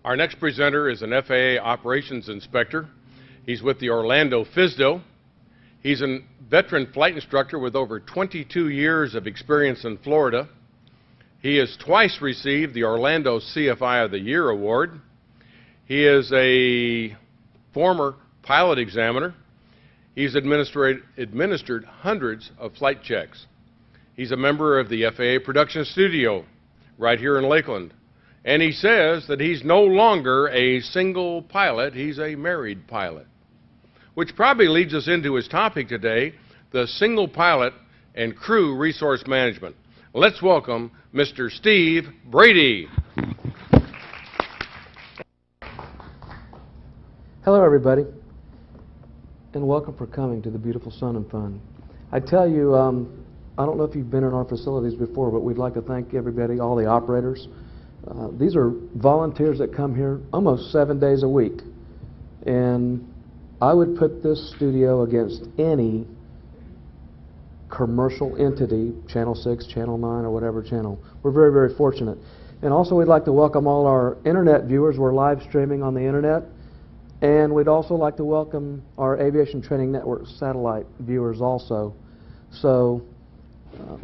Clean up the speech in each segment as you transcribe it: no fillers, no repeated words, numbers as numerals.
Our next presenter is an FAA operations inspector. He's with the Orlando FSDO. He's a veteran flight instructor with over 22 years of experience in Florida. He has twice received the Orlando CFI of the Year award. He is a former pilot examiner. He's administered hundreds of flight checks. He's a member of the FAA production studio right here in Lakeland. And he says that he's no longer a single pilot, he's a married pilot. Which probably leads us into his topic today, the single pilot and crew resource management. Let's welcome Mr. Steve Brady. Hello everybody, and welcome for coming to the beautiful Sun and Fun. I tell you, I don't know if you've been in our facilities before, but we'd like to thank everybody, all the operators. These are volunteers that come here almost 7 days a week, and I would put this studio against any commercial entity, Channel 6, Channel 9, or whatever channel. We're very, very fortunate. And also we'd like to welcome all our internet viewers. We're live streaming on the internet. And we'd also like to welcome our Aviation Training Network satellite viewers also. So,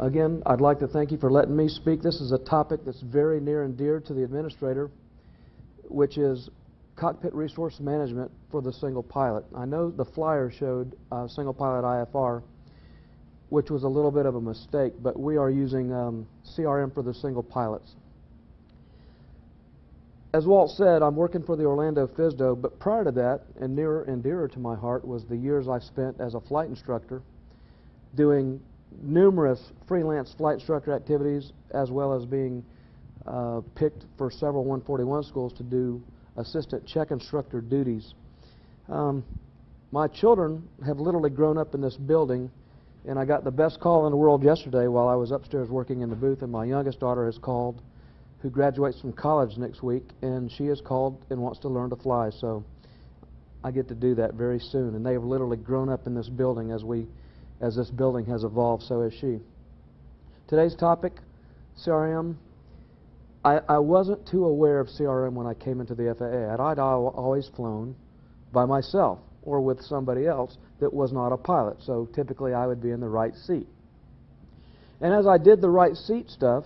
again, I'd like to thank you for letting me speak. This is a topic that's very near and dear to the administrator, which is cockpit resource management for the single pilot. I know the flyer showed single pilot IFR, which was a little bit of a mistake, but we are using CRM for the single pilots. As Walt said, I'm working for the Orlando FSDO, but prior to that, and nearer and dearer to my heart, was the years I spent as a flight instructor doing numerous freelance flight instructor activities, as well as being picked for several 141 schools to do assistant check instructor duties. My children have literally grown up in this building, and I got the best call in the world yesterday while I was upstairs working in the booth, and my youngest daughter has called, who graduates from college next week, and she has called and wants to learn to fly, so I get to do that very soon. And they have literally grown up in this building as this building has evolved, so has she. Today's topic, CRM. I wasn't too aware of CRM when I came into the FAA. I'd always flown by myself or with somebody else that was not a pilot, so typically I would be in the right seat. And as I did the right seat stuff,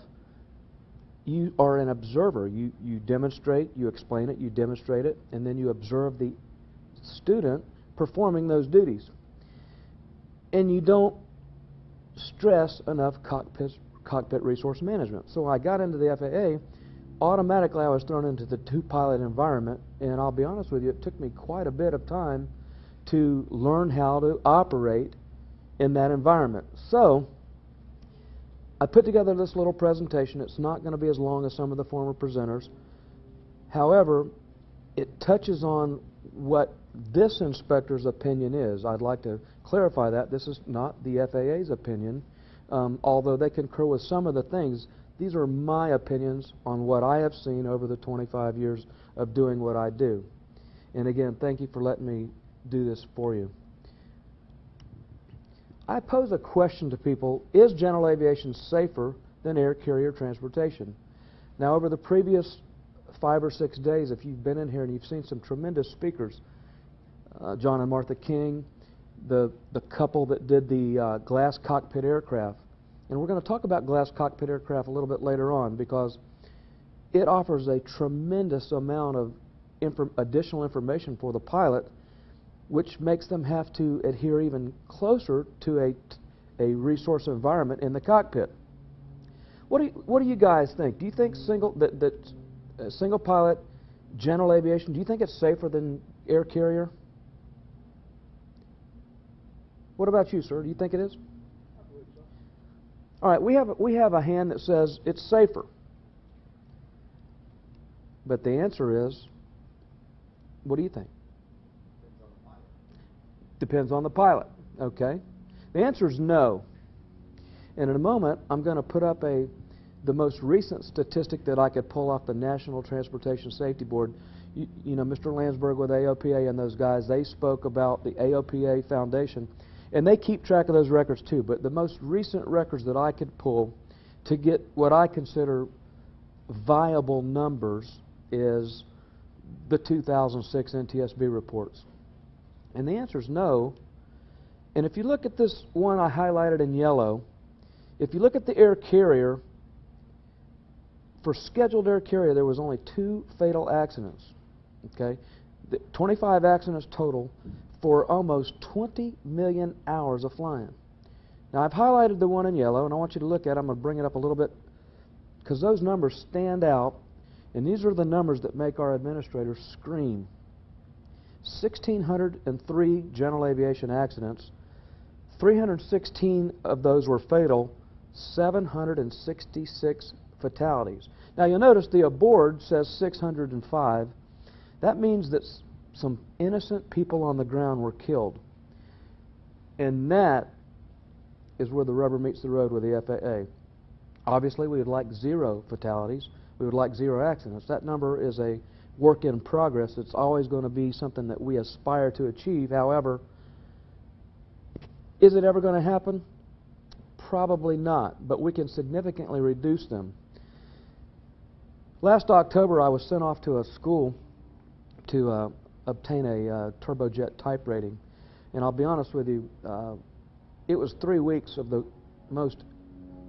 you are an observer. You demonstrate, you explain it, you demonstrate it, and then you observe the student performing those duties. And you don't stress enough cockpit resource management. So I got into the FAA, automatically I was thrown into the two-pilot environment, and I'll be honest with you, it took me quite a bit of time to learn how to operate in that environment. So I put together this little presentation. It's not going to be as long as some of the former presenters. However, it touches on what this inspector's opinion is. I'd like to clarify that. This is not the FAA's opinion, although they concur with some of the things. These are my opinions on what I have seen over the 25 years of doing what I do. And again, thank you for letting me do this for you. I pose a question to people: is general aviation safer than air carrier transportation? Now, over the previous 5 or 6 days, if you've been in here and you've seen some tremendous speakers, John and Martha King, the couple that did the glass cockpit aircraft. And we're going to talk about glass cockpit aircraft a little bit later on, because it offers a tremendous amount of additional information for the pilot, which makes them have to adhere even closer to a resource environment in the cockpit. What do you guys think? Do you think single pilot general aviation, do you think it's safer than air carrier? What about you, sir? Do you think it is? I believe so. All right, we have a hand that says it's safer. But the answer is, what do you think? Depends on the pilot. Okay. The answer is no. And in a moment, I'm going to put up the most recent statistic that I could pull off the National Transportation Safety Board. You know, Mr. Landsberg with AOPA and those guys, they spoke about the AOPA Foundation, and they keep track of those records too. But the most recent records that I could pull to get what I consider viable numbers is the 2006 NTSB reports? And the answer is no. And if you look at this one I highlighted in yellow, if you look at the air carrier, for scheduled air carrier, there was only 2 fatal accidents. Okay, 25 accidents total for almost 20 million hours of flying. Now, I've highlighted the one in yellow, and I want you to look at it. I'm going to bring it up a little bit because those numbers stand out, and these are the numbers that make our administrators scream. 1,603 general aviation accidents, 316 of those were fatal, 766 fatalities. Now, you'll notice the aboard says 605. That means that some innocent people on the ground were killed. And that is where the rubber meets the road with the FAA. Obviously, we would like 0 fatalities. We would like 0 accidents. That number is a work in progress. It's always going to be something that we aspire to achieve. However, is it ever going to happen? Probably not, but we can significantly reduce them. Last October, I was sent off to a school to obtain a turbojet type rating. And I'll be honest with you, it was 3 weeks of the most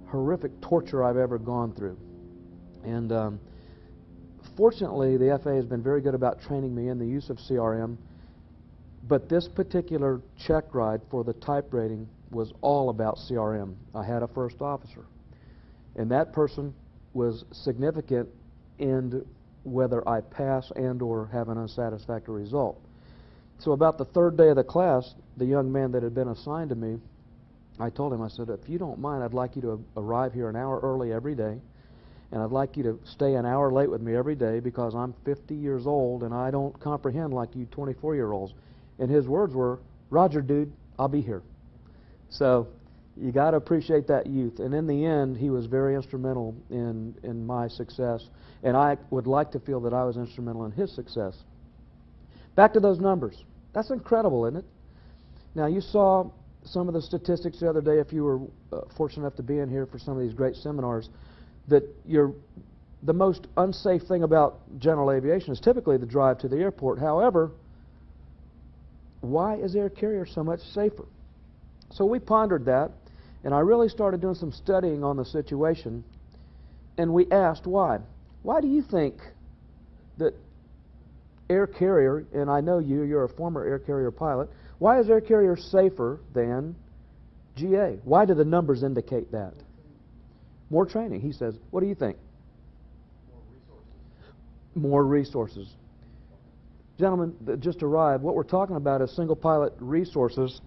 horrific torture I've ever gone through. And fortunately, the FAA has been very good about training me in the use of CRM, but this particular check ride for the type rating was all about CRM. I had a first officer, and that person was significant in whether I pass and or have an unsatisfactory result. So about the 3rd day of the class, the young man that had been assigned to me, I told him, I said, if you don't mind, I'd like you to arrive here an hour early every day, and I'd like you to stay an hour late with me every day because I'm 50 years old and I don't comprehend like you 24-year-olds. And his words were, Roger, dude, I'll be here. So you got to appreciate that youth. And in the end, he was very instrumental in my success. And I would like to feel that I was instrumental in his success. Back to those numbers. That's incredible, isn't it? Now, you saw some of the statistics the other day, if you were fortunate enough to be in here for some of these great seminars, that the most unsafe thing about general aviation is typically the drive to the airport. However, why is air carrier so much safer? So we pondered that, and I really started doing some studying on the situation, and we asked why. Why do you think that air carrier, and I know you're a former air carrier pilot, why is air carrier safer than GA? Why do the numbers indicate that? More training, he says. What do you think? More resources. Gentlemen that just arrived, what we're talking about is single pilot resources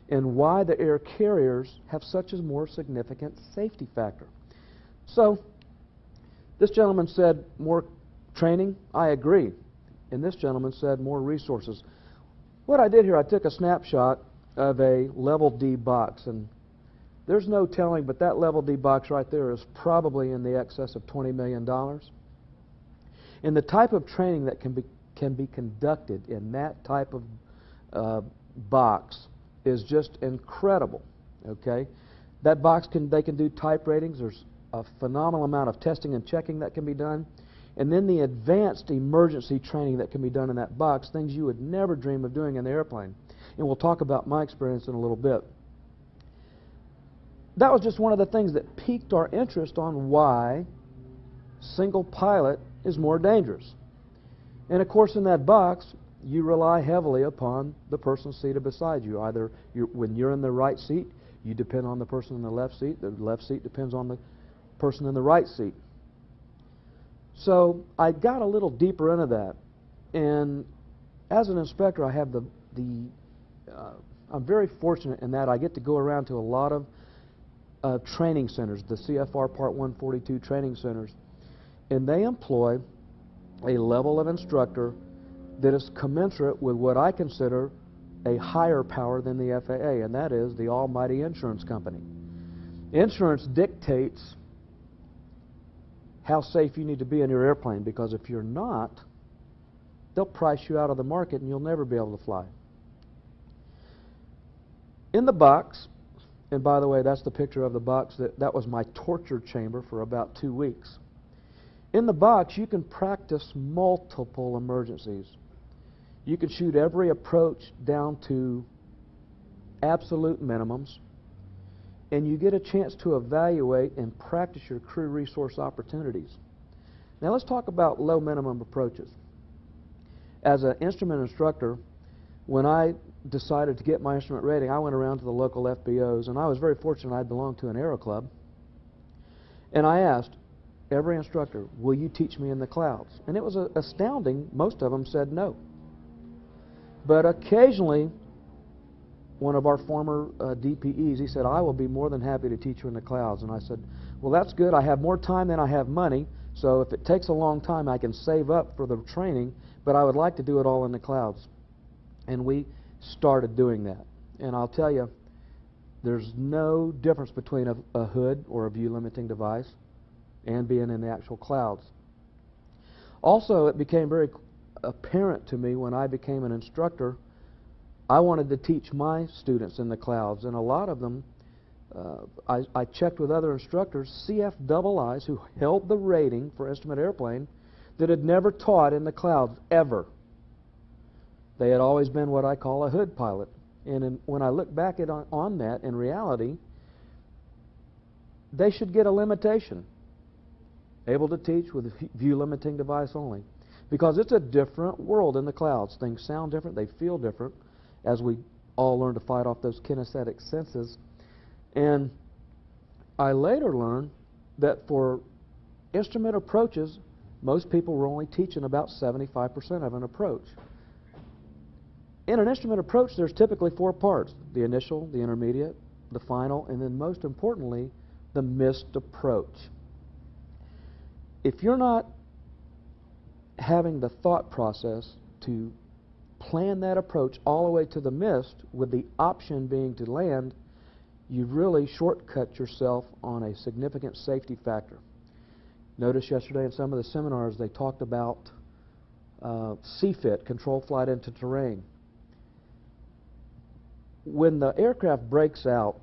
and why the air carriers have such a more significant safety factor. So, this gentleman said more training. I agree. And this gentleman said more resources. What I did here, I took a snapshot of a level D box, and there's no telling, but that level D box right there is probably in the excess of $20 million. And the type of training that can be conducted in that type of box is just incredible. Okay, that box they can do type ratings. There's a phenomenal amount of testing and checking that can be done, and then the advanced emergency training that can be done in that box, things you would never dream of doing in the airplane. And we'll talk about my experience in a little bit. That was just one of the things that piqued our interest on why single pilot is more dangerous. And of course, in that box, you rely heavily upon the person seated beside you. Either when you're in the right seat, you depend on the person in the left seat. The left seat depends on the person in the right seat. So I got a little deeper into that. And as an inspector, I have I'm very fortunate in that I get to go around to a lot of training centers, the CFR Part 142 training centers, and they employ a level of instructor that is commensurate with what I consider a higher power than the FAA, and that is the almighty insurance company. Insurance dictates how safe you need to be in your airplane, because if you're not, they'll price you out of the market and you'll never be able to fly. In the box, and by the way, that's the picture of the box, that was my torture chamber for about 2 weeks. In the box, you can practice multiple emergencies. You can shoot every approach down to absolute minimums, and you get a chance to evaluate and practice your crew resource opportunities. Now let's talk about low minimum approaches. As an instrument instructor, when I decided to get my instrument rating, I went around to the local FBOs, and I was very fortunate I belonged to an aero club, and I asked every instructor, will you teach me in the clouds? And it was astounding. Most of them said no. But occasionally, one of our former DPEs, he said, I will be more than happy to teach you in the clouds. And I said, well, that's good. I have more time than I have money, so if it takes a long time, I can save up for the training, but I would like to do it all in the clouds. And we started doing that. And I'll tell you, there's no difference between a hood or a view limiting device and being in the actual clouds. Also, it became very apparent to me when I became an instructor, I wanted to teach my students in the clouds, and a lot of them, I checked with other instructors, CFIIs who held the rating for instrument airplane, that had never taught in the clouds, ever. They had always been what I call a hood pilot. And when I look back on that, in reality, they should get a limitation. Able to teach with a view limiting device only. Because it's a different world in the clouds. Things sound different, they feel different, as we all learn to fight off those kinesthetic senses. And I later learned that for instrument approaches, most people were only teaching about 75% of an approach. In an instrument approach, there's typically 4 parts: the initial, the intermediate, the final, and then most importantly, the missed approach. If you're not having the thought process to plan that approach all the way to the missed, with the option being to land, you've really shortcut yourself on a significant safety factor. Notice yesterday in some of the seminars they talked about CFIT, control flight into terrain. When the aircraft breaks out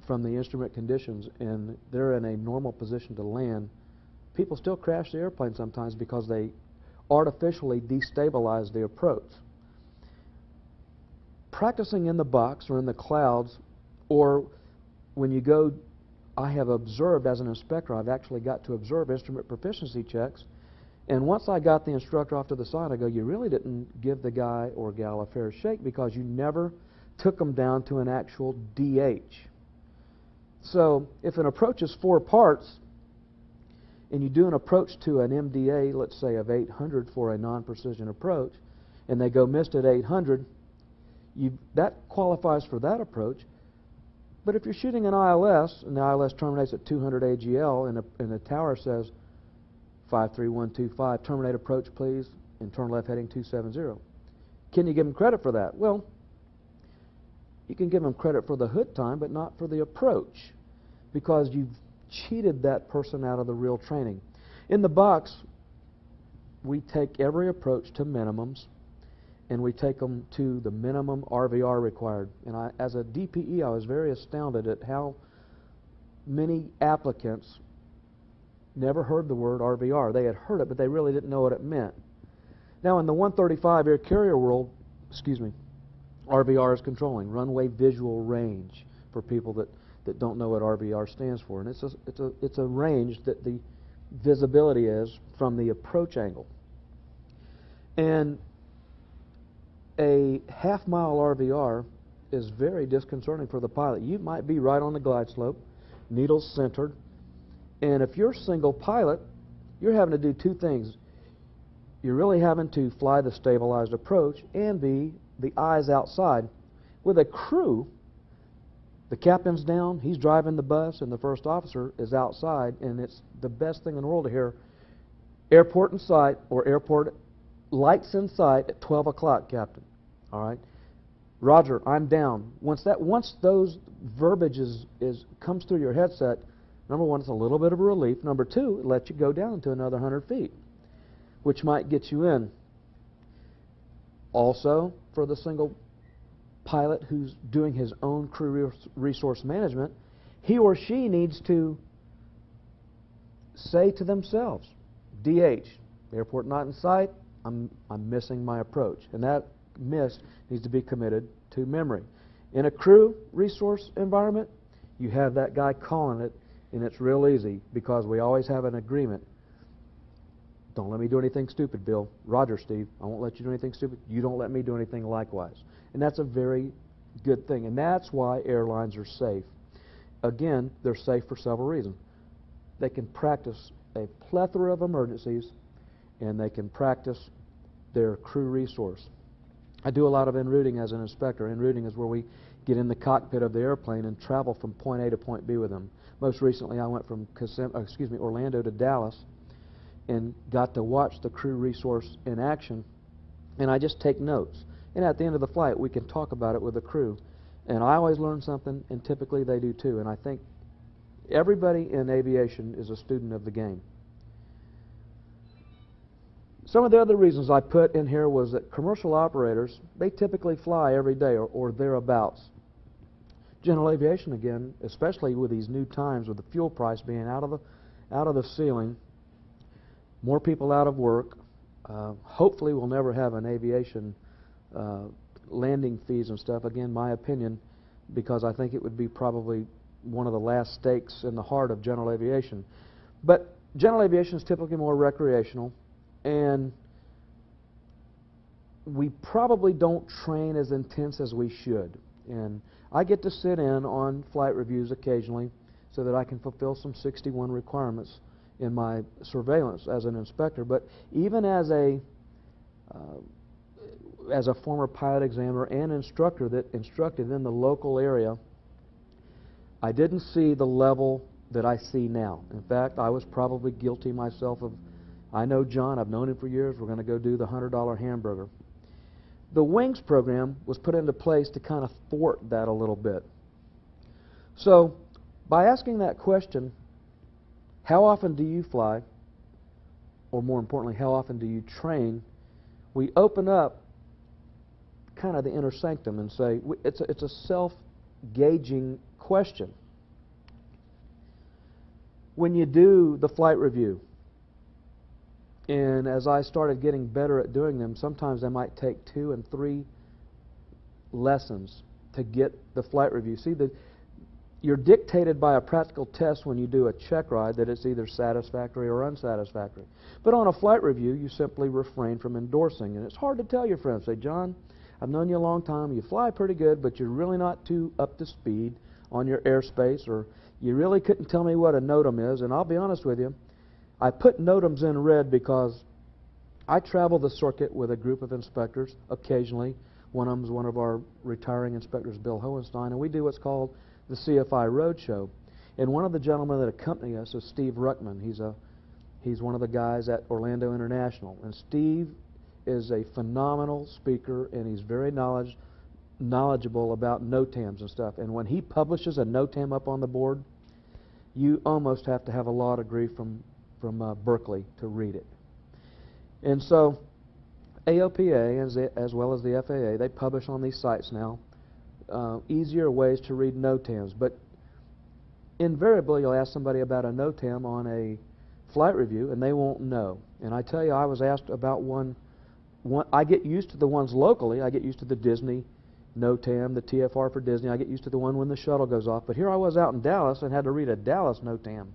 from the instrument conditions and they're in a normal position to land, people still crash the airplane sometimes because they artificially destabilize the approach. Practicing in the box or in the clouds, or when you go, I have observed as an inspector, I've actually got to observe instrument proficiency checks, and once I got the instructor off to the side, I go, you really didn't give the guy or gal a fair shake because you never took them down to an actual DH. So if an approach is 4 parts, and you do an approach to an MDA, let's say of 800 for a non-precision approach, and they go missed at 800, that qualifies for that approach. But if you're shooting an ILS, and the ILS terminates at 200 AGL, and the tower says 53125, terminate approach please, and turn left heading 270. Can you give them credit for that? Well, you can give them credit for the hood time, but not for the approach, because you've cheated that person out of the real training. In the box, we take every approach to minimums, and we take them to the minimum RVR required. And as a DPE, I was very astounded at how many applicants never heard the word RVR. They had heard it, but they really didn't know what it meant. Now, in the 135 air carrier world, RVR is controlling, runway visual range, for people that don't know what RVR stands for. And it's a range that the visibility is from the approach angle. And a half-mile RVR is very disconcerting for the pilot. You might be right on the glide slope, needles centered, and if you're a single pilot, you're having to do 2 things. You're really having to fly the stabilized approach and be the eyes outside. With a crew, the captain's down, he's driving the bus, and the first officer is outside, and it's the best thing in the world to hear, airport in sight, or airport lights in sight at 12 o'clock, Captain. All right? Roger, I'm down. Once those verbiage comes through your headset, number 1, it's a little bit of a relief. Number 2, it lets you go down to another 100 feet, which might get you in. Also, for the single pilot who's doing his own crew resource management, he or she needs to say to themselves, DH, airport not in sight, I'm missing my approach. And that miss needs to be committed to memory. In a crew resource environment, you have that guy calling it, and it's real easy because we always have an agreement. Don't let me do anything stupid, Bill. Roger, Steve, I won't let you do anything stupid. You don't let me do anything likewise. And that's a very good thing. And that's why airlines are safe. Again, they're safe for several reasons. They can practice a plethora of emergencies, and they can practice their crew resource. I do a lot of en routing as an inspector. En routing is where we get in the cockpit of the airplane and travel from point A to point B with them. Most recently, I went from Orlando to Dallas and got to watch the crew resource in action, and I just take notes. And at the end of the flight, we can talk about it with the crew. And I always learn something, and typically they do too. And I think everybody in aviation is a student of the game. Some of the other reasons I put in here was that commercial operators, they typically fly every day or thereabouts. General aviation, again, especially with these new times with the fuel price being out of the ceiling, more people out of work. Hopefully we'll never have an aviation landing fees and stuff. Again, my opinion, because I think it would be probably one of the last stakes in the heart of general aviation. But general aviation is typically more recreational, and we probably don't train as intense as we should. And I get to sit in on flight reviews occasionally so that I can fulfill some 61 requirements in my surveillance as an inspector. But even as a former pilot examiner and instructor that instructed in the local area, I didn't see the level that I see now. In fact, I was probably guilty myself of, I know John, I've known him for years, we're going to go do the $100 hamburger. The Wings program was put into place to kind of thwart that a little bit. So, by asking that question, how often do you fly, or more importantly, how often do you train, we open up kind of the inner sanctum and say, it's a self-gauging question. When you do the flight review, and as I started getting better at doing them, sometimes I might take 2 and 3 lessons to get the flight review. See, you're dictated by a practical test when you do a check ride that it's either satisfactory or unsatisfactory. But on a flight review, you simply refrain from endorsing. And it's hard to tell your friends, say, John, I've known you a long time, you fly pretty good, but you're really not too up to speed on your airspace, or you really couldn't tell me what a NOTAM is. And I'll be honest with you, I put NOTAMs in red because I travel the circuit with a group of inspectors occasionally. One of them is one of our retiring inspectors, Bill Hohenstein, and we do what's called the CFI Roadshow. And one of the gentlemen that accompany us is Steve Ruckman. He's one of the guys at Orlando International. And Steve is a phenomenal speaker, and he's very knowledgeable about NOTAMs and stuff. And when he publishes a NOTAM up on the board, you almost have to have a law degree from Berkeley to read it. And so AOPA, as well as the FAA, they publish on these sites now easier ways to read NOTAMs. But invariably, you'll ask somebody about a NOTAM on a flight review, and they won't know. And I tell you, I was asked about one. I get used to the ones locally. I get used to the Disney NOTAM, the TFR for Disney. I get used to the one when the shuttle goes off. But here I was out in Dallas and had to read a Dallas NOTAM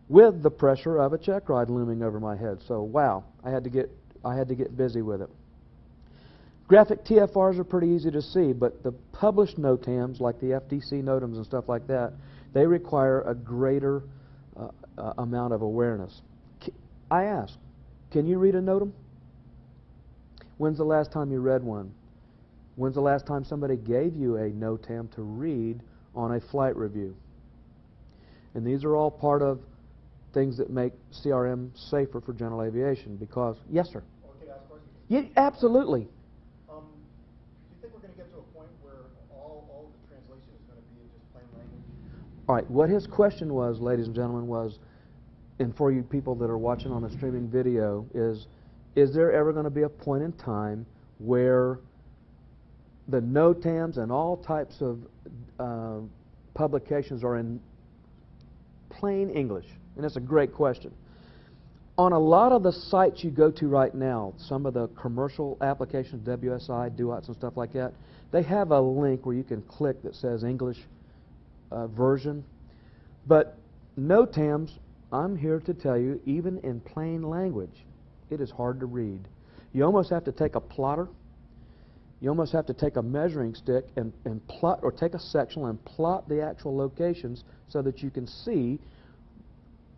with the pressure of a check ride looming over my head. So wow, I had to get busy with it. Graphic TFRs are pretty easy to see, but the published NOTAMs, like the FDC NOTAMs and stuff like that, they require a greater amount of awareness. I ask, can you read a NOTAM? When's the last time you read one? When's the last time somebody gave you a NOTAM to read on a flight review? And these are all part of things that make CRM safer for general aviation because, yes, sir? Well, can I ask a question? Yeah, absolutely. Do you think we're going to get to a point where all the translation is going to be in just plain language? All right, what his question was, ladies and gentlemen, was, and for you people that are watching on the streaming video, is there ever going to be a point in time where the NOTAMs and all types of publications are in plain English? And it's a great question. On a lot of the sites you go to right now, some of the commercial applications, WSI, Duots and stuff like that, they have a link where you can click that says English version. But no, Tams, I'm here to tell you, even in plain language, it is hard to read. You almost have to take a plotter. You almost have to take a measuring stick and plot, or take a section and plot the actual locations so that you can see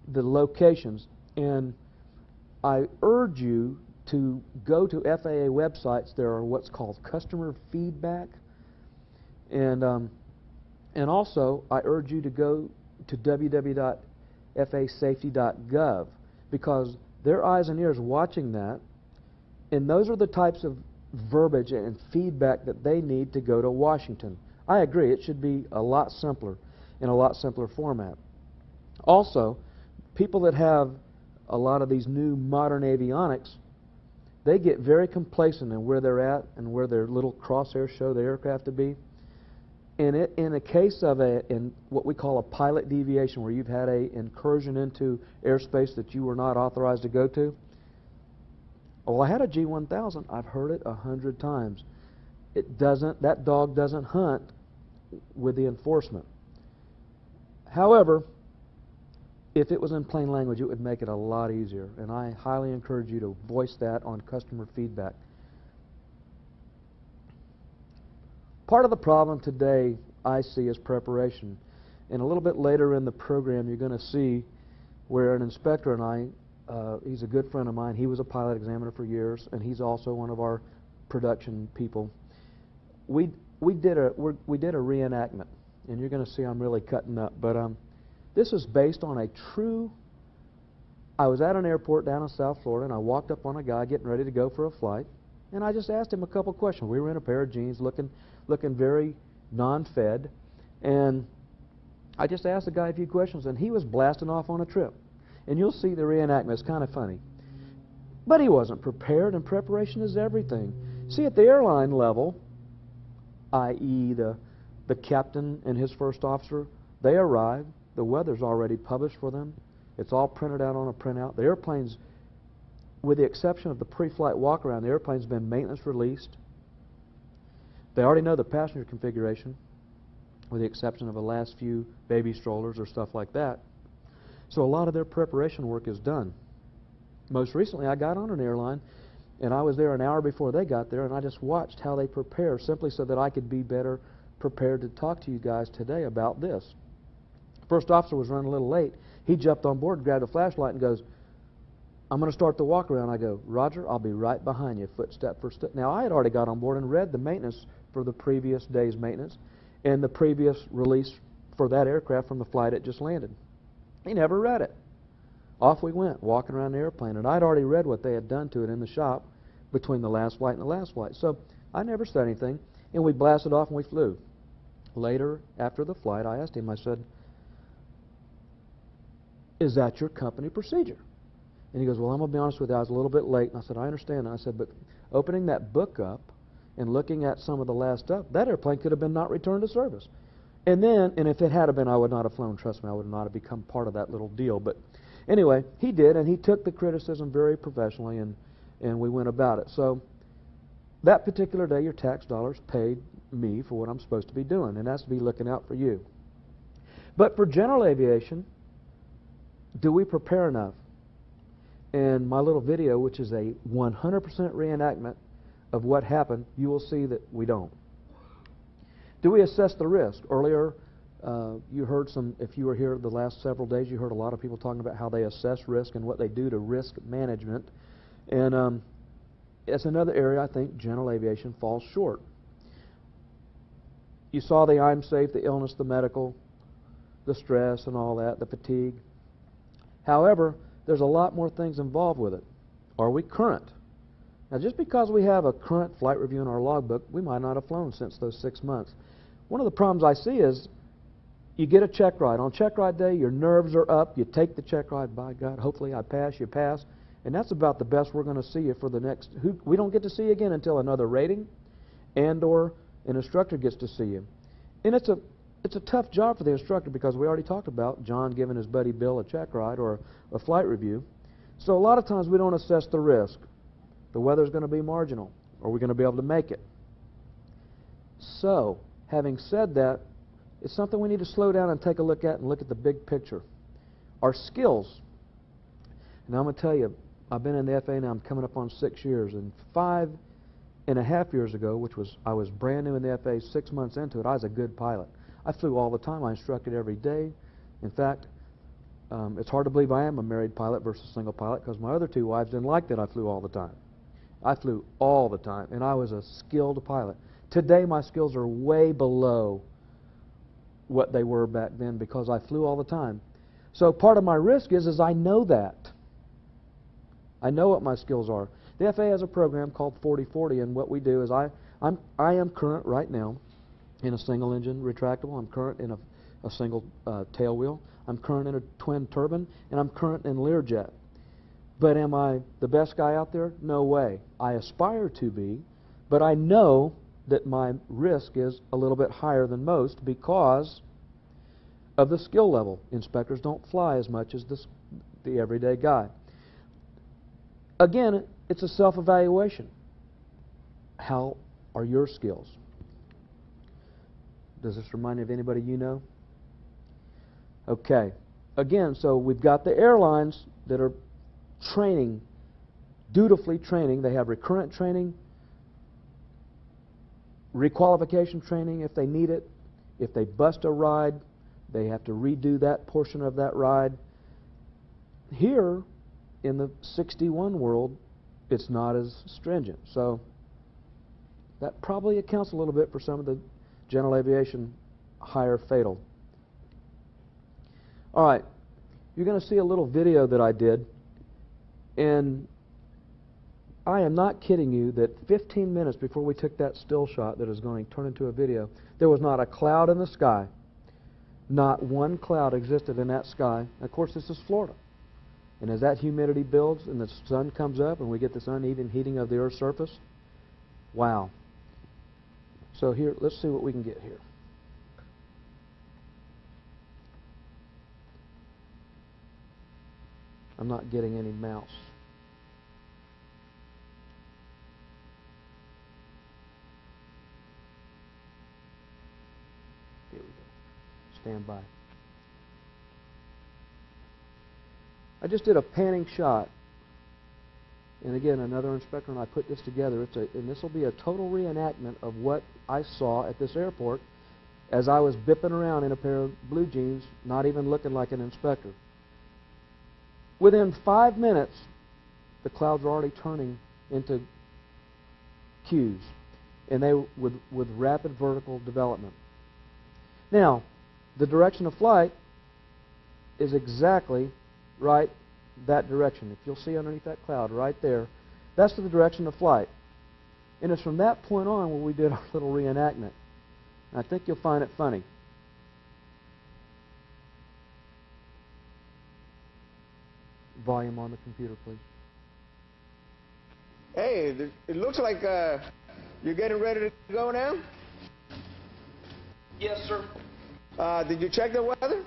the locations. And I urge you to go to FAA websites. There are what's called customer feedback. And also, I urge you to go to www.fasafety.gov, because their eyes and ears watching that, and those are the types of verbiage and feedback that they need to go to Washington. I agree, it should be a lot simpler, in a lot simpler format. Also, people that have a lot of these new modern avionics, they get very complacent in where they're at and where their little crosshairs show the aircraft to be. And in a case of in what we call a pilot deviation, where you've had an incursion into airspace that you were not authorized to go to, well, I had a G1000. I've heard it 100 times. That dog doesn't hunt with the enforcement. However, if it was in plain language, it would make it a lot easier. And I highly encourage you to voice that on customer feedback. Part of the problem today I see is preparation. And a little bit later in the program, you're going to see where an inspector and I, he's a good friend of mine. He was a pilot examiner for years, and he's also one of our production people. We did a reenactment, and you're going to see I'm really cutting up. But this is based on a true. I was at an airport down in South Florida, and I walked up on a guy getting ready to go for a flight, and I just asked him a couple questions. We were in a pair of jeans, looking very non-fed, and I just asked the guy a few questions, and he was blasting off on a trip. And you'll see the reenactment. It's kind of funny. But he wasn't prepared, and preparation is everything. See, at the airline level, i.e. the captain and his first officer, they arrive. The weather's already published for them. It's all printed out on a printout. The airplane's, with the exception of the pre-flight walk-around, the airplane's been maintenance released. They already know the passenger configuration, with the exception of the last few baby strollers or stuff like that. So a lot of their preparation work is done. Most recently, I got on an airline, and I was there an hour before they got there, and I just watched how they prepare, simply so that I could be better prepared to talk to you guys today about this. First officer was running a little late. He jumped on board, grabbed a flashlight, and goes, "I'm going to start the walk around." I go, "Roger, I'll be right behind you, footstep for step." Now, I had already got on board and read the maintenance for the previous day's maintenance and the previous release for that aircraft from the flight it just landed. He never read it. Off we went, walking around the airplane, and I'd already read what they had done to it in the shop between the last flight and the last flight. So I never said anything, and we blasted off and we flew. Later, after the flight, I asked him, I said, "Is that your company procedure?" And he goes, "Well, I'm going to be honest with you, I was a little bit late." And I said, "I understand." And I said, "But opening that book up and looking at some of the last stuff, that airplane could have been not returned to service." And if it had been, I would not have flown. Trust me, I would not have become part of that little deal. But anyway, he did, and he took the criticism very professionally, and we went about it. So that particular day, your tax dollars paid me for what I'm supposed to be doing, and that's to be looking out for you. But for general aviation, do we prepare enough? In my little video, which is a 100% reenactment of what happened, you will see that we don't. Do we assess the risk? Earlier, you heard if you were here the last several days, you heard a lot of people talking about how they assess risk and what they do to risk management. And it's another area I think general aviation falls short. You saw the I'm safe, the illness, the medical, the stress and all that, the fatigue. However, there's a lot more things involved with it. Are we current? Now, just because we have a current flight review in our logbook, we might not have flown since those 6 months. One of the problems I see is you get a check ride. On check ride day, your nerves are up. You take the check ride. By God, hopefully I pass, you pass. And that's about the best we're going to see you for the next... We don't get to see you again until another rating and or an instructor gets to see you. And it's a tough job for the instructor because we already talked about John giving his buddy Bill a check ride or a flight review. So a lot of times we don't assess the risk. The weather's going to be marginal. Are we going to be able to make it? So, having said that, it's something we need to slow down and take a look at and look at the big picture. Our skills. Now I'm going to tell you, I've been in the FAA now, I'm coming up on 6 years, and 5.5 years ago, I was brand new in the FAA, 6 months into it, I was a good pilot. I flew all the time. I instructed every day. In fact, it's hard to believe I am a married pilot versus single pilot because my other 2 wives didn't like that I flew all the time. I flew all the time, and I was a skilled pilot. Today, my skills are way below what they were back then because I flew all the time. So part of my risk is I know that. I know what my skills are. The FAA has a program called 40/40, and what we do is I am current right now in a single engine retractable. I'm current in a single tail wheel. I'm current in a twin turbine, and I'm current in Learjet. But am I the best guy out there? No way. I aspire to be, but I know that my risk is a little bit higher than most because of the skill level. Inspectors don't fly as much as the everyday guy. Again, it's a self-evaluation. How are your skills? Does this remind you of anybody you know? Okay. Again, so we've got the airlines that are training, dutifully training. They have recurrent training, requalification training if they need it. If they bust a ride, they have to redo that portion of that ride. Here, in the 61 world, it's not as stringent. So that probably accounts a little bit for some of the general aviation higher fatal. All right, you're going to see a little video that I did, and I am not kidding you that 15 minutes before we took that still shot that is going to turn into a video, there was not a cloud in the sky. Not one cloud existed in that sky. Of course, this is Florida. And as that humidity builds and the sun comes up and we get this uneven heating of the Earth's surface, wow. So here, let's see what we can get here. I'm not getting any mouse. Here we go. Stand by. I just did a panning shot. And again, another inspector and I put this together. And this will be a total reenactment of what I saw at this airport as I was bipping around in a pair of blue jeans, not even looking like an inspector. Within 5 minutes, the clouds were already turning into Qs, and they with rapid vertical development. Now, the direction of flight is exactly right that direction. If you'll see underneath that cloud right there, that's the direction of flight. And it's from that point on where we did our little reenactment. And I think you'll find it funny. Volume on the computer, please. Hey, it looks like you're getting ready to go now? Yes, sir. Did you check the weather?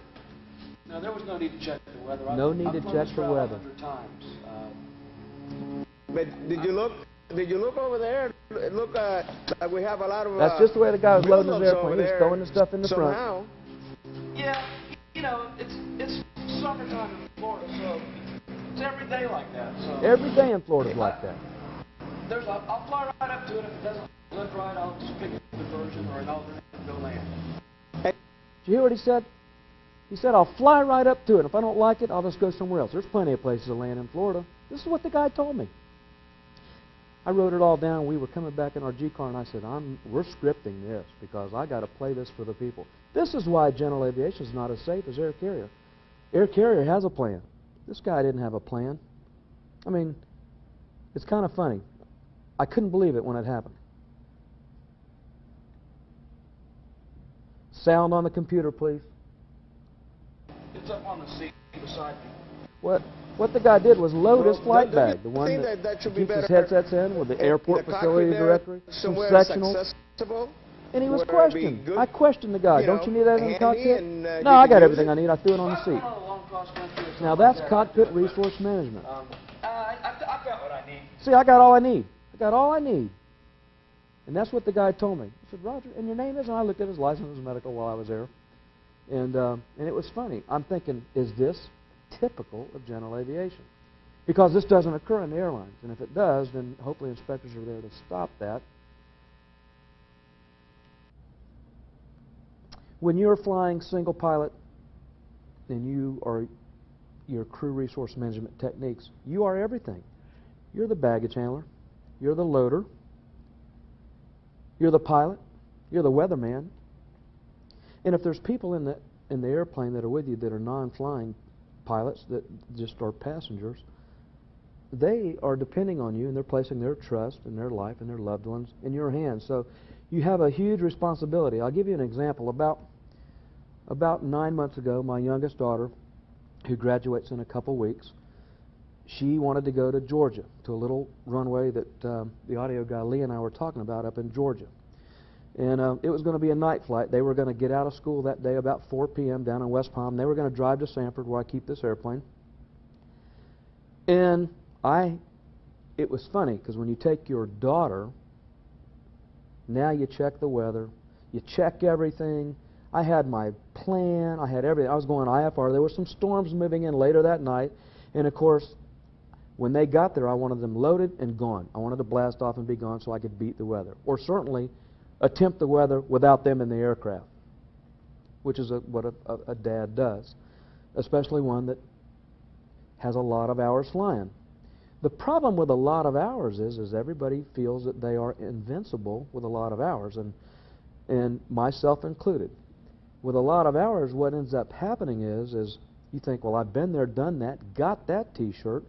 No, there was no need to check the weather. No need to check the weather. 100 times. But did you look? Did you look over there? It looked like we have a lot of. That's just the way the guy was loading his buildups over airplane. He's there throwing the stuff in the front. somehow. Yeah, you know, it's summertime in Florida, so it's every day like that. So Every day in Florida's like that. I'll fly right up to it. If it doesn't look right, I'll just pick a diversion or an alternate and go land. Did you hear what he said? He said, I'll fly right up to it. If I don't like it, I'll just go somewhere else. There's plenty of places to land in Florida. This is what the guy told me. I wrote it all down. We were coming back in our G car, and I said, we're scripting this because I got to play this for the people. This is why general aviation is not as safe as air carrier. Air carrier has a plan. This guy didn't have a plan. I mean, it's kind of funny. I couldn't believe it when it happened. Sound on the computer, please. It's up on the seat beside me. What the guy did was load his flight don't you bag, the one think that should be keeps his better headsets in with the airport in the facility cockpit there, directory, some somewhere sectionals. accessible? And he was where it'd be questioned. good, I questioned the guy. you Don't know, you need that in the handy cockpit? and, No, you I could got use everything it. I need. I threw it on the I seat. don't know how long cost went through something Now like that's that. cockpit resource management. I've got what I need. See, I got all I need. I got all I need. And that's what the guy told me. He said, Roger, and your name is? And I looked at his license and medical while I was there. And it was funny. I'm thinking, is this typical of general aviation? Because this doesn't occur in the airlines. And if it does, then hopefully inspectors are there to stop that. When you're flying single pilot and you are your crew resource management techniques, you are everything. You're the baggage handler. You're the loader. You're the pilot. You're the weatherman. And if there's people in the airplane that are with you that are non-flying pilots that just are passengers, they are depending on you and they're placing their trust and their life and their loved ones in your hands. So you have a huge responsibility. I'll give you an example. About 9 months ago, my youngest daughter, who graduates in a couple weeks, she wanted to go to Georgia, to a little runway that the audio guy Lee and I were talking about up in Georgia. And it was going to be a night flight. They were going to get out of school that day about 4 p.m. down in West Palm. They were going to drive to Sanford, where I keep this airplane. And it was funny, because when you take your daughter, now you check the weather, you check everything. I had my plan, I had everything. I was going IFR. There were some storms moving in later that night. And of course, when they got there, I wanted them loaded and gone. I wanted to blast off and be gone so I could beat the weather. Or certainly attempt the weather without them in the aircraft, which is what a dad does, especially one that has a lot of hours flying. The problem with a lot of hours is everybody feels that they are invincible with a lot of hours, and myself included. With a lot of hours, what ends up happening is you think, well, I've been there, done that, got that T-shirt.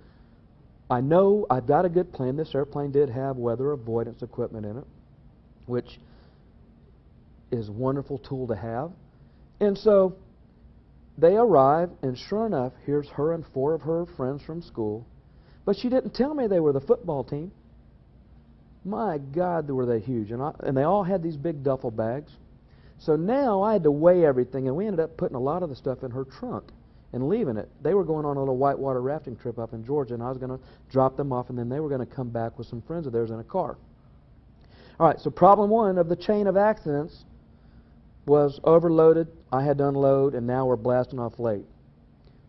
I know I've got a good plan. This airplane did have weather avoidance equipment in it, which is a wonderful tool to have. And so they arrive, and sure enough, here's her and 4 of her friends from school. But she didn't tell me they were the football team. My God, were they huge. And they all had these big duffel bags. So now I had to weigh everything, and we ended up putting a lot of the stuff in her trunk and leaving it. They were going on a little whitewater rafting trip up in Georgia, and I was going to drop them off, and then they were going to come back with some friends of theirs in a car. All right, so problem 1 of the chain of accidents was overloaded, I had to unload, and now we're blasting off late.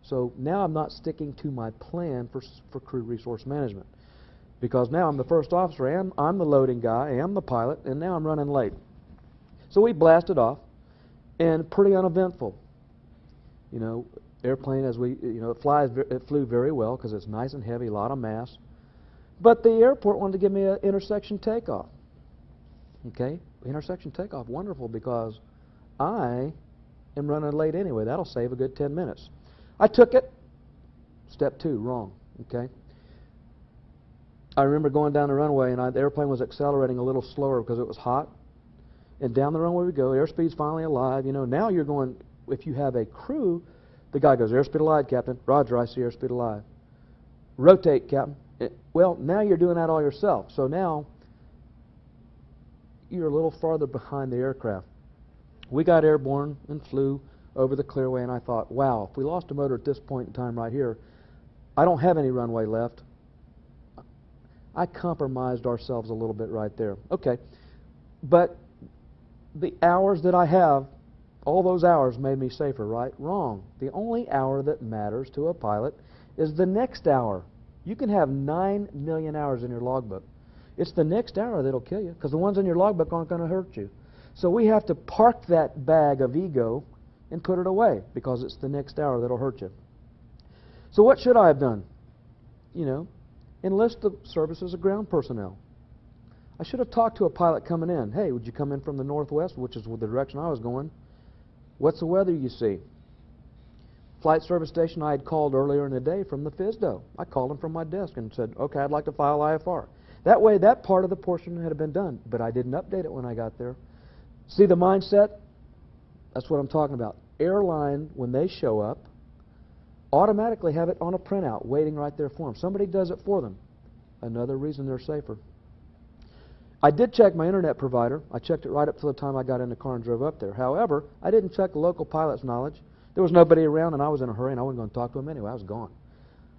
So now I'm not sticking to my plan for crew resource management, because now I'm the first officer, and I'm the loading guy, and I'm the pilot, and now I'm running late. So we blasted off, and pretty uneventful. You know, airplane, as it flew very well because it's nice and heavy, a lot of mass. But the airport wanted to give me an intersection takeoff. Okay, intersection takeoff, wonderful, because I am running late anyway. That'll save a good 10 minutes. I took it. Step 2, wrong. Okay. I remember going down the runway, and the airplane was accelerating a little slower because it was hot. And down the runway we go. Airspeed's finally alive. You know, now you're going, if you have a crew, the guy goes, airspeed alive, Captain. Roger, I see airspeed alive. Rotate, Captain. Well, now you're doing that all yourself. So now you're a little farther behind the aircraft. We got airborne and flew over the clearway, and I thought, wow, if we lost a motor at this point in time right here, I don't have any runway left. I compromised ourselves a little bit right there. Okay, but the hours that I have, all those hours made me safer, right? Wrong. The only hour that matters to a pilot is the next hour. You can have 9 million hours in your logbook. It's the next hour that'll kill you, because the ones in your logbook aren't going to hurt you. So we have to park that bag of ego and put it away, because it's the next hour that'll hurt you. So what should I have done? You know, enlist the services of ground personnel. I should have talked to a pilot coming in. Hey, would you come in from the northwest, which is the direction I was going? What's the weather you see? Flight service station I had called earlier in the day from the FSDO. I called them from my desk and said, okay, I'd like to file IFR. That way, that part of the portion had been done, but I didn't update it when I got there. See the mindset? That's what I'm talking about. Airline, when they show up, automatically have it on a printout waiting right there for them. Somebody does it for them. Another reason they're safer. I did check my internet provider. I checked it right up to the time I got in the car and drove up there. However, I didn't check the local pilot's knowledge. There was nobody around, and I was in a hurry, and I wasn't going to talk to him anyway. I was gone.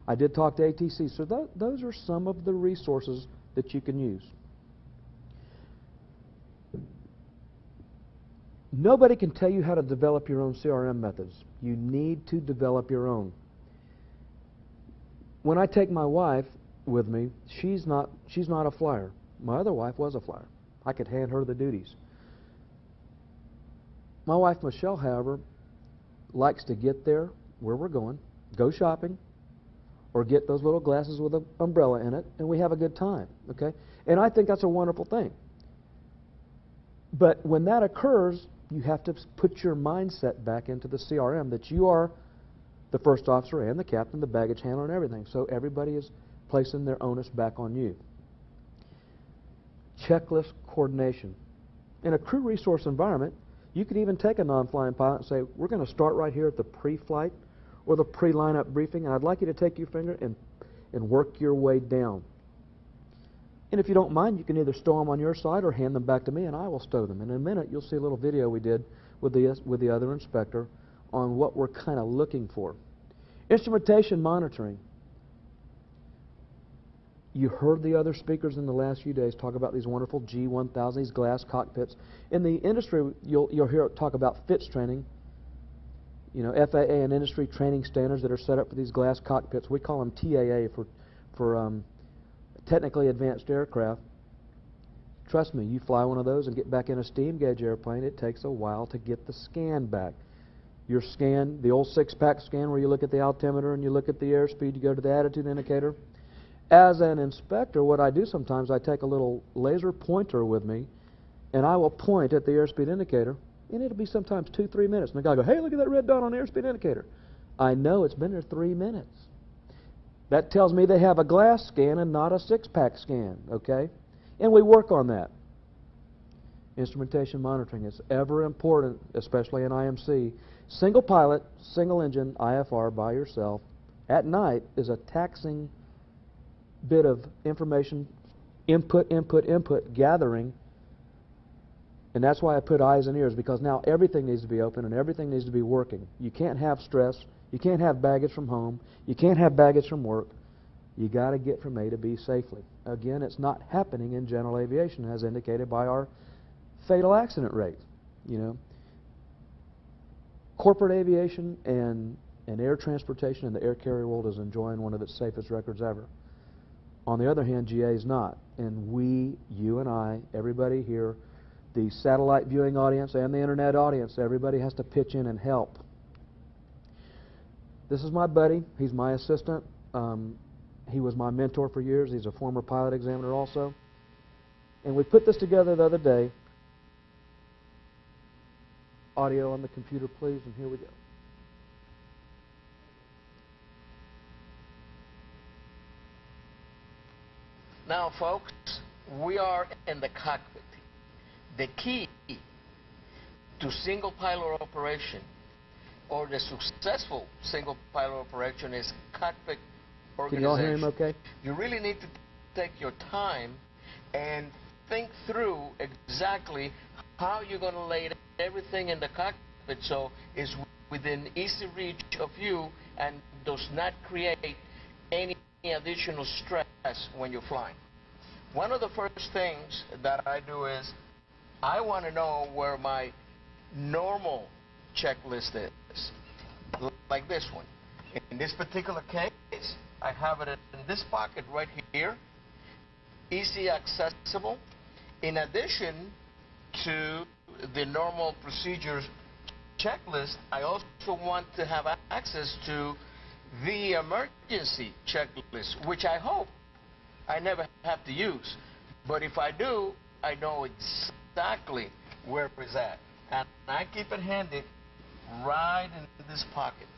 I did talk to ATC. So those are some of the resources that you can use. Nobody can tell you how to develop your own CRM methods. You need to develop your own. When I take my wife with me, she's not a flyer. My other wife was a flyer. I could hand her the duties. My wife, Michelle, however, likes to get there where we're going, go shopping, or get those little glasses with an umbrella in it, and we have a good time, okay? And I think that's a wonderful thing. But when that occurs, you have to put your mindset back into the CRM that you are the first officer and the captain, the baggage handler, and everything. So everybody is placing their onus back on you. Checklist coordination. In a crew resource environment, you could even take a non-flying pilot and say, we're going to start right here at the pre-flight or the pre-lineup briefing, and I'd like you to take your finger and work your way down. And if you don't mind, you can either stow them on your side or hand them back to me, and I will stow them. And in a minute, you'll see a little video we did with the other inspector on what we're kind of looking for. Instrumentation monitoring. You heard the other speakers in the last few days talk about these wonderful G1000, these glass cockpits. In the industry, you'll hear talk about FITS training, you know, FAA and industry training standards that are set up for these glass cockpits. We call them TAA for technically advanced aircraft. Trust me, you fly one of those and get back in a steam gauge airplane, it takes a while to get the scan back. Your scan, the old six-pack scan where you look at the altimeter and you look at the airspeed, you go to the attitude indicator. As an inspector, what I do sometimes, I take a little laser pointer with me, and I will point at the airspeed indicator, and it'll be sometimes 2-3 minutes. And the guy will go, hey, look at that red dot on the airspeed indicator. I know it's been there 3 minutes. That tells me they have a glass scan and not a six-pack scan, okay? And we work on that. Instrumentation monitoring is ever important, especially in IMC. Single pilot, single engine, IFR by yourself at night is a taxing bit of information, input gathering, and that's why I put eyes and ears, because now everything needs to be open and everything needs to be working. You can't have stress, you can't have baggage from home, you can't have baggage from work. You got to get from A to B safely. Again, it's not happening in general aviation as indicated by our fatal accident rate. You know, corporate aviation and air transportation in the air carrier world is enjoying one of its safest records ever. On the other hand, GA is not. And we, you and I, everybody here, the satellite viewing audience and the internet audience, everybody has to pitch in and help. This is my buddy. He's my assistant. He was my mentor for years. He's a former pilot examiner also. And we put this together the other day. Audio on the computer, please, and here we go. Now, folks, we are in the cockpit. The key to single pilot operation or the successful single pilot operation is cockpit organization. Can you all hear him okay? You really need to take your time and think through exactly how you're going to lay everything in the cockpit so it's within easy reach of you and does not create any additional stress when you're flying. One of the first things that I do is I want to know where my normal checklist is, like this one. In this particular case, I have it in this pocket right here, easy accessible. In addition to the normal procedures checklist, I also want to have access to the emergency checklist, which I hope I never have to use. But if I do, I know exactly where it's at. And I keep it handy right in this pocket.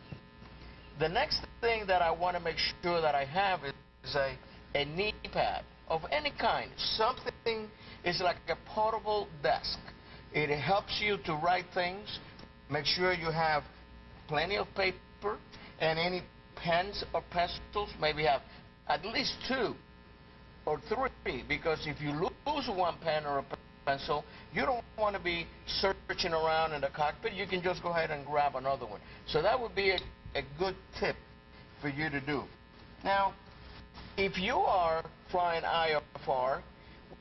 The next thing that I want to make sure that I have is a knee pad of any kind. Something is like a portable desk. It helps you to write things. Make sure you have plenty of paper and any pens or pencils. Maybe have at least 2 or 3, because if you lose one pen or a pencil, you don't want to be searching around in the cockpit. You can just go ahead and grab another one. So that would be a good tip for you to do. Now, if you are flying IFR,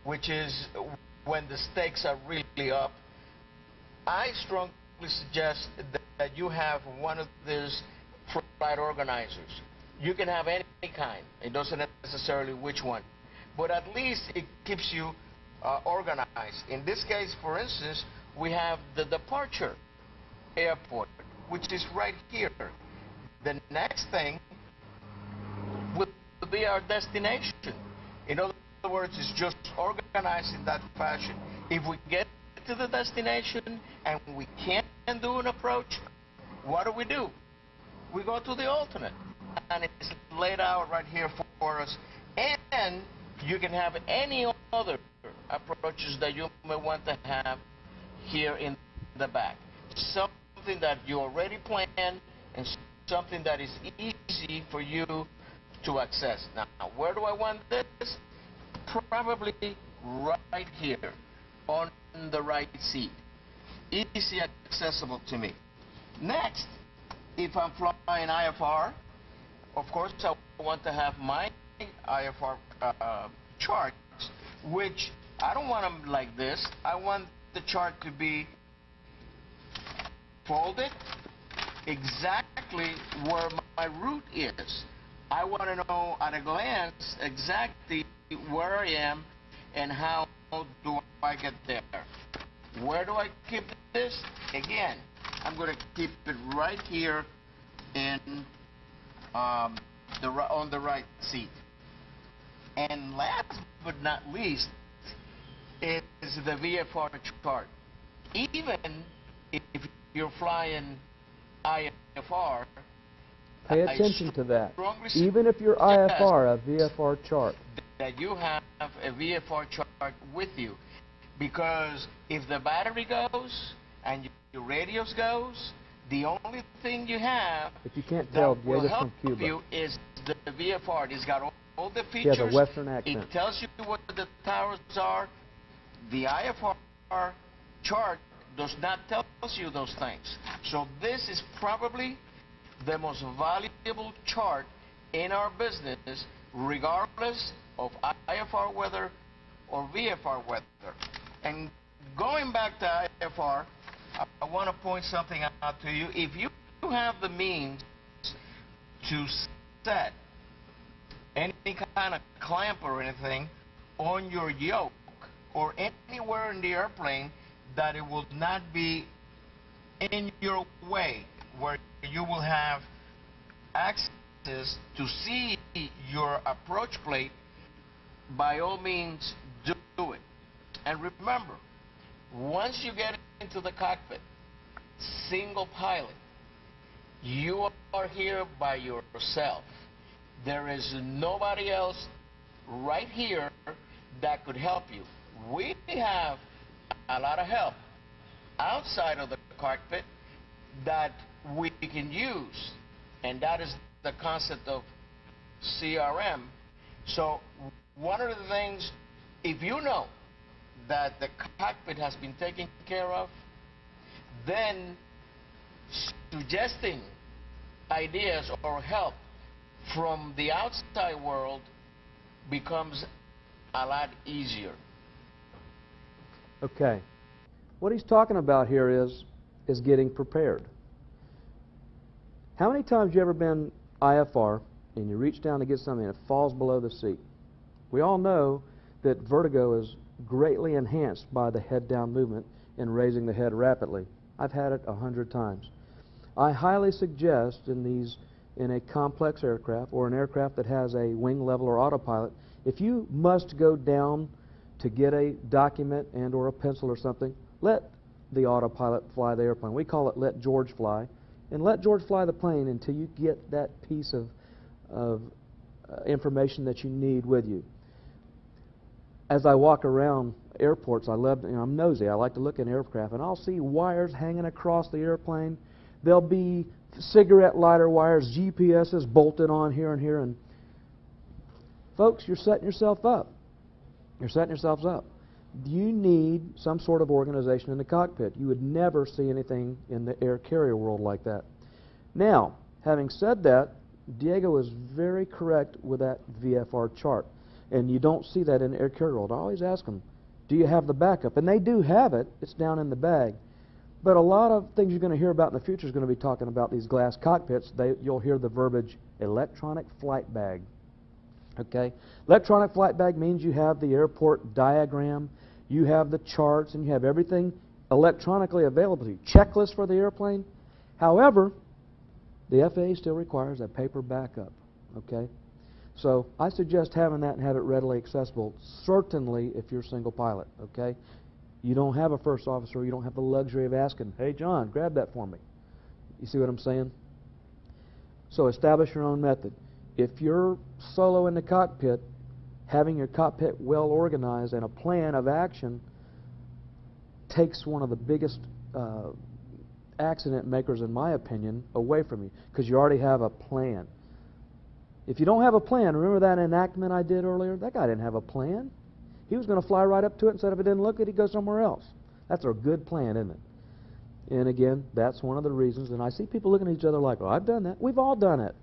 which is when the stakes are really up, I strongly suggest that you have one of these flight organizers. You can have any kind. It doesn't necessarily which one. But at least it keeps you organized. In this case, for instance, we have the departure airport, which is right here. The next thing will be our destination. In other words, it's just organized in that fashion. If we get to the destination and we can't do an approach, what do? We go to the alternate. And it's laid out right here for us. And you can have any other approaches that you may want to have here in the back. Something that you already planned and something that is easy for you to access. Now, where do I want this? Probably right here on the right seat. Easy accessible to me. Next, if I'm flying IFR, of course, I want to have my IFR charts, which I don't want them like this. I want the chart to be folded exactly where my route is. I want to know at a glance exactly where I am and how do I get there. Where do I keep this? Again, I'm going to keep it right here in on the right seat. And last but not least is the VFR chart. Even if you're flying IFR, Pay attention to that. Even if you're IFR, a VFR chart. That you have a VFR chart with you. Because if the battery goes and your radios goes, the only thing you have if you can't tell, that will Diego's help from Cuba. you is the VFR. It's got all the He features. has a Western accent. It tells you what the towers are. The IFR chart does not tell you those things. So this is probably the most valuable chart in our business, regardless of IFR weather or VFR weather. And going back to IFR, I want to point something out to you. If you have the means to set any kind of clamp or anything on your yoke or anywhere in the airplane that it will not be in your way, where you will have access to see your approach plate, by all means do it. And remember, once you get into the cockpit, single pilot, you are here by yourself. There is nobody else right here that could help you. We have a lot of help outside of the cockpit that we can use, and that is the concept of CRM. So one of the things, if you know that the cockpit has been taken care of, then suggesting ideas or help from the outside world becomes a lot easier. Okay. What he's talking about here is getting prepared. How many times have you ever been IFR and you reach down to get something and it falls below the seat? We all know that vertigo is greatly enhanced by the head down movement and raising the head rapidly. I've had it 100 times. I highly suggest in a complex aircraft or an aircraft that has a wing level or autopilot, if you must go down to get a document and or a pencil or something, let the autopilot fly the airplane. We call it let George fly. And let George fly the plane until you get that piece of information that you need with you. As I walk around airports, I'm nosy. I like to look at aircraft, and I'll see wires hanging across the airplane. There'll be cigarette lighter wires, GPSs bolted on here and here, and Folks, you're setting yourself up. You're setting yourselves up. You need some sort of organization in the cockpit. You would never see anything in the air carrier world like that. Now, having said that, Diego is very correct with that VFR chart. And you don't see that in the air carrier world. I always ask them, do you have the backup? And they do have it. It's down in the bag. But a lot of things you're going to hear about in the future is going to be talking about these glass cockpits. You'll hear the verbiage electronic flight bag. Okay? Electronic flight bag means you have the airport diagram, you have the charts, and you have everything electronically available to you. Checklist for the airplane. However, the FAA still requires a paper backup. Okay? So I suggest having that and have it readily accessible, certainly if you're a single pilot. Okay? You don't have a first officer, you don't have the luxury of asking, hey John, grab that for me. You see what I'm saying? So establish your own method. If you're solo in the cockpit, having your cockpit well organized and a plan of action takes one of the biggest accident makers, in my opinion, away from you, because you already have a plan. If you don't have a plan, remember that enactment I did earlier? That guy didn't have a plan. He was going to fly right up to it and said if it didn't look good, he'd go somewhere else. That's a good plan, isn't it? And again, that's one of the reasons, and I see people looking at each other like, oh, I've done that. We've all done it.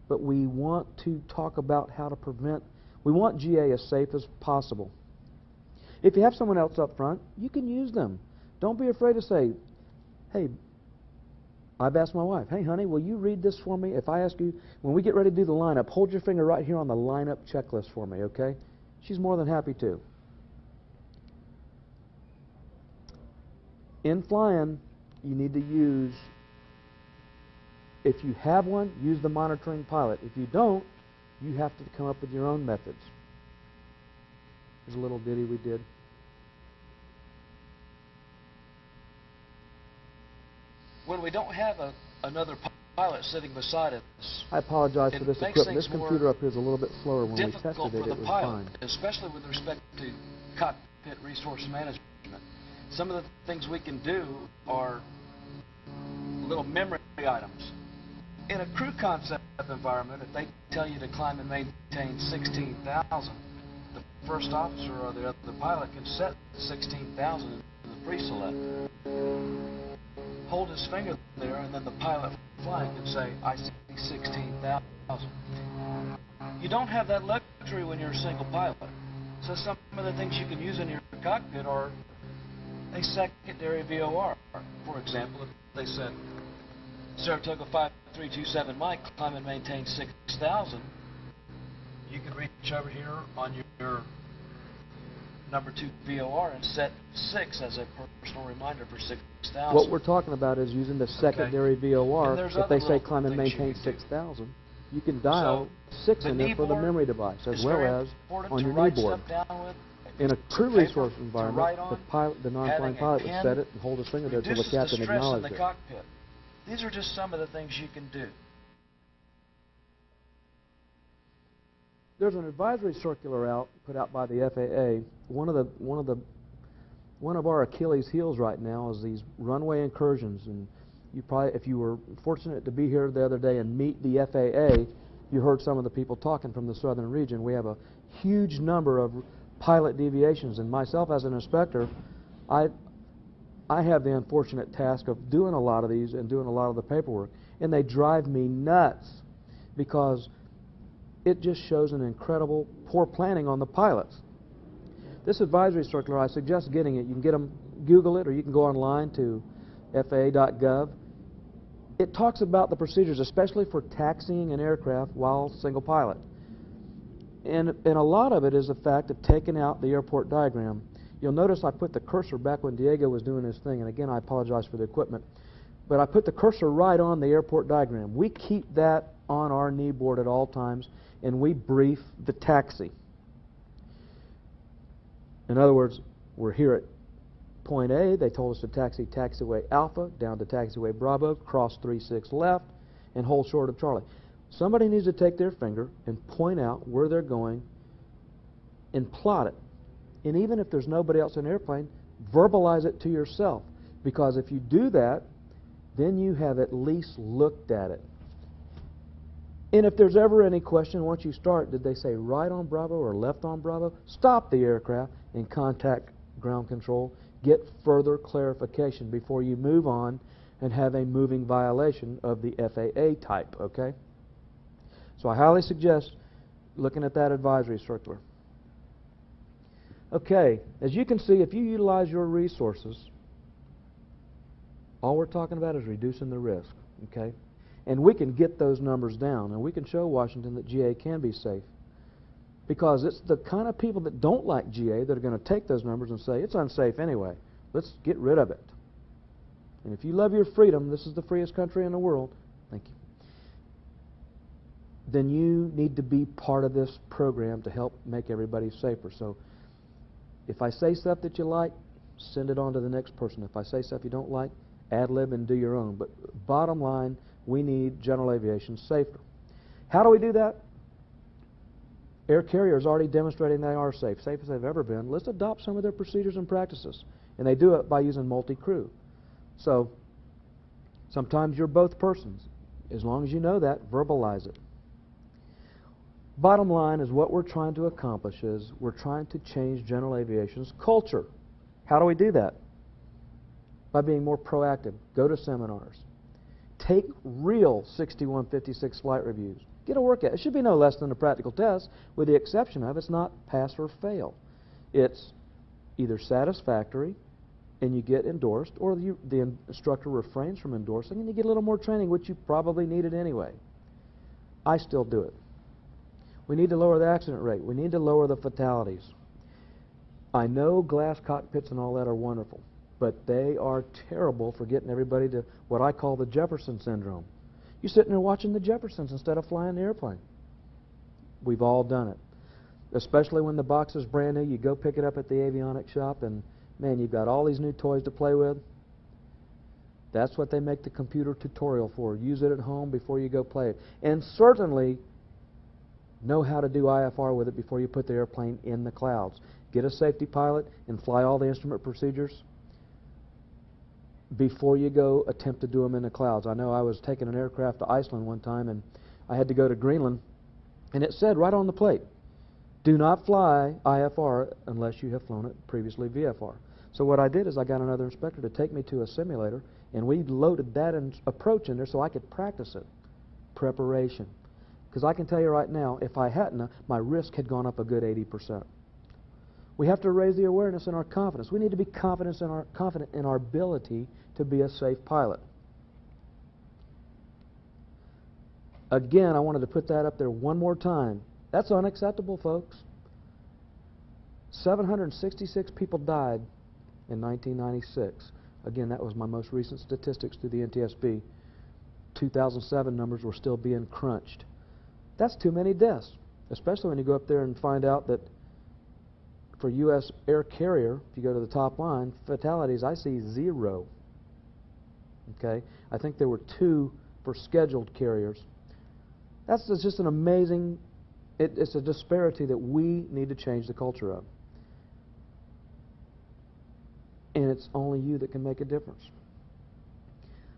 But we want to talk about how to prevent, we want GA as safe as possible. If you have someone else up front, you can use them. Don't be afraid to say, hey, I've asked my wife, hey honey, will you read this for me? If I ask you, when we get ready to do the lineup, hold your finger right here on the lineup checklist for me, okay? She's more than happy to. In flying, you need to use, if you have one, use the monitoring pilot. If you don't, you have to come up with your own methods. There's a little ditty we did. When we don't have another pilot sitting beside us, I apologize for this equipment. This computer up here is a little bit slower. When we difficult tested it, for it the was pilot, fine. especially with respect to cockpit resource management. Some of the things we can do are little memory items. In a crew concept environment, if they tell you to climb and maintain 16,000, the first officer or the other pilot can set 16,000 in the pre-select. Hold his finger there, and then the pilot flying can say, I see 16,000. You don't have that luxury when you're a single pilot. So some of the things you can use in your cockpit are a secondary VOR. For example, if they said, Saratoga 5327 Mike, climb and maintain 6,000, you can reach over here on your number 2 VOR and set 6 as a personal reminder for 6,000. What we're talking about is using the secondary VOR. If they say climb and maintain 6,000, you can dial 6 in there for the memory device, as well as on your knee board. In a crew resource environment, the non-flying pilot would set it and hold his finger there until the captain acknowledged it. Cockpit. These are just some of the things you can do. There's an advisory circular put out by the FAA. One of our Achilles heels right now is these runway incursions, and you probably, if you were fortunate to be here the other day and meet the FAA, you heard some of the people talking from the southern region. We have a huge number of pilot deviations, and myself as an inspector, I have the unfortunate task of doing a lot of these and doing a lot of the paperwork, and they drive me nuts because it just shows an incredible poor planning on the pilots. This advisory circular, I suggest getting it. You can get them, Google it, or you can go online to faa.gov. It talks about the procedures, especially for taxiing an aircraft while single pilot. And a lot of it is the fact of taking out the airport diagram. You'll notice I put the cursor back when Diego was doing his thing, and again, I apologize for the equipment, but I put the cursor right on the airport diagram. We keep that on our knee board at all times, and we brief the taxi. In other words, we're here at point A. They told us to taxi taxiway Alpha down to taxiway Bravo, cross 36 left, and hold short of Charlie. Somebody needs to take their finger and point out where they're going and plot it. And even if there's nobody else in the airplane, verbalize it to yourself. Because if you do that, then you have at least looked at it. And if there's ever any question, once you start, did they say right on Bravo or left on Bravo? Stop the aircraft and contact ground control. Get further clarification before you move on and have a moving violation of the FAA type, okay? So I highly suggest looking at that advisory circular. Okay, as you can see, if you utilize your resources, all we're talking about is reducing the risk, okay? And we can get those numbers down, and we can show Washington that GA can be safe. Because it's the kind of people that don't like GA that are going to take those numbers and say, it's unsafe anyway. Let's get rid of it. And if you love your freedom, this is the freest country in the world, thank you, then you need to be part of this program to help make everybody safer. So if I say stuff that you like, send it on to the next person. If I say stuff you don't like, ad-lib and do your own. But bottom line, we need general aviation safer. How do we do that? Air carriers already demonstrating they are safe, safe as they've ever been. Let's adopt some of their procedures and practices. And they do it by using multi-crew. So sometimes you're both persons. As long as you know that, verbalize it. Bottom line is what we're trying to accomplish is we're trying to change general aviation's culture. How do we do that? By being more proactive. Go to seminars. Take real 6156 flight reviews. Get a workout. It should be no less than a practical test, with the exception of it's not pass or fail. It's either satisfactory and you get endorsed, or the instructor refrains from endorsing and you get a little more training, which you probably needed anyway. I still do it. We need to lower the accident rate. We need to lower the fatalities. I know glass cockpits and all that are wonderful, but they are terrible for getting everybody to what I call the Jefferson syndrome. You're sitting there watching the Jeffersons instead of flying the airplane. We've all done it. Especially when the box is brand new, you go pick it up at the avionics shop and, man, you've got all these new toys to play with. That's what they make the computer tutorial for. Use it at home before you go play it. And certainly know how to do IFR with it before you put the airplane in the clouds. Get a safety pilot and fly all the instrument procedures before you go attempt to do them in the clouds. I know I was taking an aircraft to Iceland one time and I had to go to Greenland and it said right on the plate, do not fly IFR unless you have flown it previously VFR. So what I did is I got another inspector to take me to a simulator and we loaded that approach in there so I could practice it. Preparation. Because I can tell you right now, if I hadn't, my risk had gone up a good 80%. We have to raise the awareness and our confidence. We need to be confident in our ability to be a safe pilot. Again, I wanted to put that up there one more time. That's unacceptable, folks. 766 people died in 1996. Again, that was my most recent statistics through the NTSB. 2007 numbers were still being crunched. That's too many deaths, especially when you go up there and find out that for U.S. air carrier, if you go to the top line, fatalities, I see 0. Okay? I think there were 2 for scheduled carriers. That's just an amazing, it's a disparity that we need to change the culture of. And it's only you that can make a difference.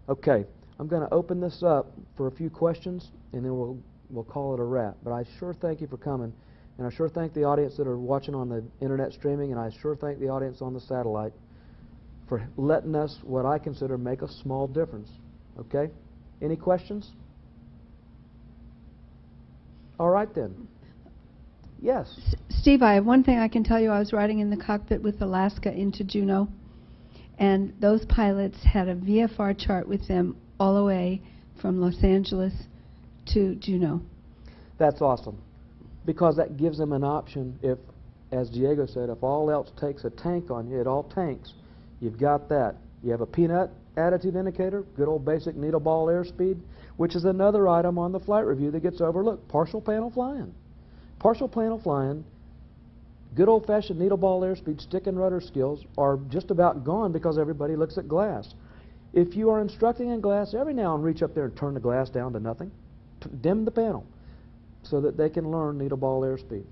Okay, I'm going to open this up for a few questions, and then we'll call it a wrap. But I sure thank you for coming. And I sure thank the audience that are watching on the internet streaming, and I sure thank the audience on the satellite for letting us, what I consider, make a small difference. Okay? Any questions? All right then. Yes. Steve, I have one thing I can tell you. I was riding in the cockpit with Alaska into Juneau, and those pilots had a VFR chart with them all the way from Los Angeles to Juneau. That's awesome. Because that gives them an option if, as Diego said, if all else takes a tank on you, it all tanks. You've got that. You have a peanut attitude indicator, good old basic needle ball airspeed, which is another item on the flight review that gets overlooked. Partial panel flying. Partial panel flying, good old-fashioned needle ball airspeed, stick and rudder skills are just about gone because everybody looks at glass. If you are instructing in glass, every now and reach up there and turn the glass down to nothing. Dim the panel so that they can learn needle ball airspeed.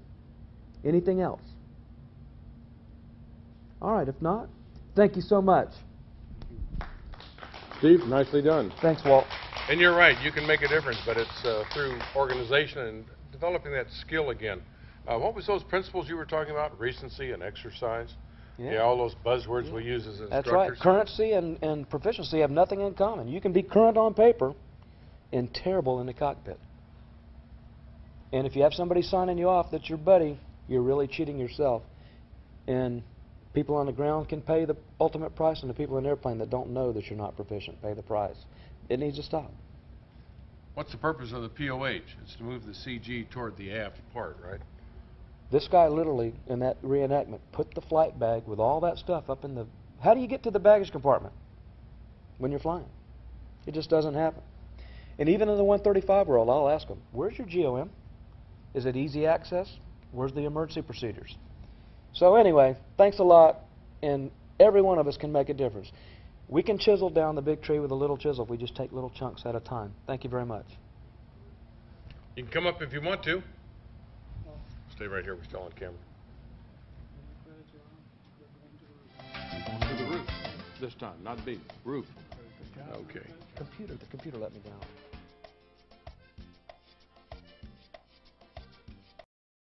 Anything else? All right, if not, thank you so much. Steve, nicely done. Thanks, Walt. And you're right, you can make a difference, but it's through organization and developing that skill again. What was those principles you were talking about? Recency and exercise? Yeah, all those buzzwords we use as instructors. That's right. Currency and proficiency have nothing in common. You can be current on paper and terrible in the cockpit. And if you have somebody signing you off that's your buddy, you're really cheating yourself. And people on the ground can pay the ultimate price, and the people in the airplane that don't know that you're not proficient pay the price. It needs to stop. What's the purpose of the POH? It's to move the CG toward the aft part, right? This guy literally, in that reenactment, put the flight bag with all that stuff up in the... How do you get to the baggage compartment when you're flying? It just doesn't happen. And even in the 135 world, I'll ask them, where's your GOM? Is it easy access? Where's the emergency procedures? So anyway, thanks a lot, and every one of us can make a difference. We can chisel down the big tree with a little chisel if we just take little chunks at a time. Thank you very much. You can come up if you want to. Stay right here, we're still on camera. To the roof this time, not B, roof. Okay. The computer let me down.